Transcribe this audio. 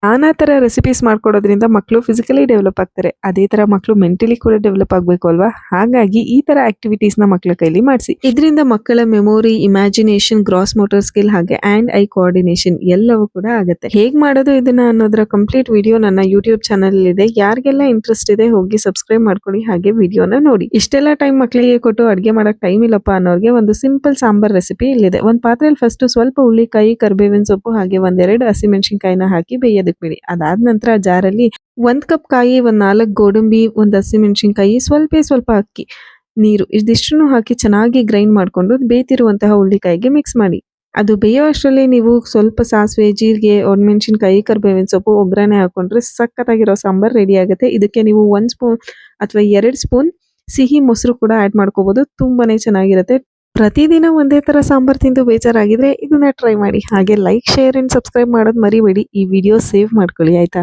ನಾನಾ ಥರ ರೆಸಿಪೀಸ್ ಮಾಡ್ಕೊಡೋದ್ರಿಂದ ಮಕ್ಕಳು ಫಿಸಿಕಲಿ ಡೆವಲಪ್ ಆಗ್ತಾರೆ. ಅದೇ ಥರ ಮಕ್ಕಳು ಮೆಂಟಲಿ ಕೂಡ ಡೆವಲಪ್ ಆಗಬೇಕು ಅಲ್ವಾ? ಹಾಗಾಗಿ ಈ ಥರ ಆಕ್ಟಿವಿಟೀಸ್‌ನ ಮಕ್ಕಳ ಕೈಲಿ ಮಾಡಿಸಿ. ಇದರಿಂದ ಮಕ್ಕಳ memory, imagination, gross motor skill ಹಾಗೆ ಹ್ಯಾಂಡ್ ಐ ಕೋಆರ್ಡಿನೇಷನ್ ಎಲ್ಲವೂ ಕೂಡ ಆಗುತ್ತೆ. ಹೇಗ್ ಮಾಡೋದು ಇದನ್ನ ಅನ್ನೋದರ ಕಂಪ್ಲೀಟ್ ವಿಡಿಯೋ ನನ್ನ ಯೂಟ್ಯೂಬ್ ಚಾನಲ್ ಇದೆ. ಯಾರಿಗೆಲ್ಲ ಇಂಟ್ರೆಸ್ಟ್ ಇದೆ ಹೋಗಿ ಸಬ್ಸ್ಕ್ರೈಬ್ ಮಾಡ್ಕೊಳ್ಳಿ ಹಾಗೆ ವಿಡಿಯೋನ ನೋಡಿ. ಇಷ್ಟೆಲ್ಲ ಟೈಮ್ ಮಕ್ಕಳಿಗೆ ಕೊಟ್ಟು ಅಡುಗೆ ಮಾಡಕ್ ಟೈಮ್ ಇಲ್ಲಪ್ಪ ಅನ್ನೋರಿಗೆ ಒಂದು ಸಿಂಪಲ್ ಸಾಂಬಾರ್ ರೆಸಿಪಿ ಇಲ್ಲಿದೆ. ಒಂದು ಪಾತ್ರೆಯಲ್ಲಿ ಫಸ್ಟ್ ಸ್ವಲ್ಪ ಹುಳ್ಳಿಕಾಯಿ, ಕರಿಬೇವಿನ ಸೊಪ್ಪು ಹಾಗೆ ಒಂದೆರಡು ಹಸಿಮೆಣಸಿನಕಾಯಿನ ಹಾಕಿ ಬೇಯೋದಕ್ಕೆ ಬಿಡಿ. ಅದಾದ ನಂತರ ಜಾರಲ್ಲಿ 1 ಕಪ್ ಕಾಯಿ, ಒಂದು 4 ಗೋಡಂಬಿ, ಒಂದು ಹಸಿಮೆಣಸಿನಕಾಯಿ, ಸ್ವಲ್ಪ ಅಕ್ಕಿ, ನೀರು ಇದಿಷ್ಟನ್ನು ಹಾಕಿ ಚೆನ್ನಾಗಿ ಗ್ರೈಂಡ್ ಮಾಡಿಕೊಂಡು ಬೇಯ್ತಿರುವಂತಹ ಹುಳ್ಳಿಕಾಯಿಗೆ ಮಿಕ್ಸ್ ಮಾಡಿ. ಅದು ಬೇಯೋ ಅಷ್ಟರಲ್ಲಿ ನೀವು ಸ್ವಲ್ಪ ಸಾಸಿವೆ, ಜೀರಿಗೆ, ಒಣಮೆಣಸಿನಕಾಯಿ, ಕರಿಬೇವಿನ ಸೊಪ್ಪು, ಒಗ್ಗರಣೆ ಹಾಕೊಂಡ್ರೆ ಸಖತ್ತಾಗಿರೋ ಸಾಂಬಾರ್ ರೆಡಿ ಆಗುತ್ತೆ. ಇದಕ್ಕೆ ನೀವು 1 ಸ್ಪೂನ್ ಅಥವಾ 2 ಸ್ಪೂನ್ ಸಿಹಿ ಮೊಸರು ಕೂಡ ಆಡ್ ಮಾಡ್ಕೋಬಹುದು. ತುಂಬಾನೇ ಚೆನ್ನಾಗಿರುತ್ತೆ. ಪ್ರತಿದಿನ ಒಂದೇ ತರ ಸಾಂಬಾರ್ ತಿಂದು ಬೇಜಾರಾಗಿದ್ರೆ ಇದನ್ನ ಟ್ರೈ ಮಾಡಿ. ಹಾಗೆ ಲೈಕ್, ಶೇರ್ ಅಂಡ್ ಸಬ್ಸ್ಕ್ರೈಬ್ ಮಾಡೋದು ಮರಿಬೇಡಿ. ಈ ವಿಡಿಯೋ ಸೇವ್ ಮಾಡ್ಕೊಳ್ಳಿ ಆಯ್ತಾ?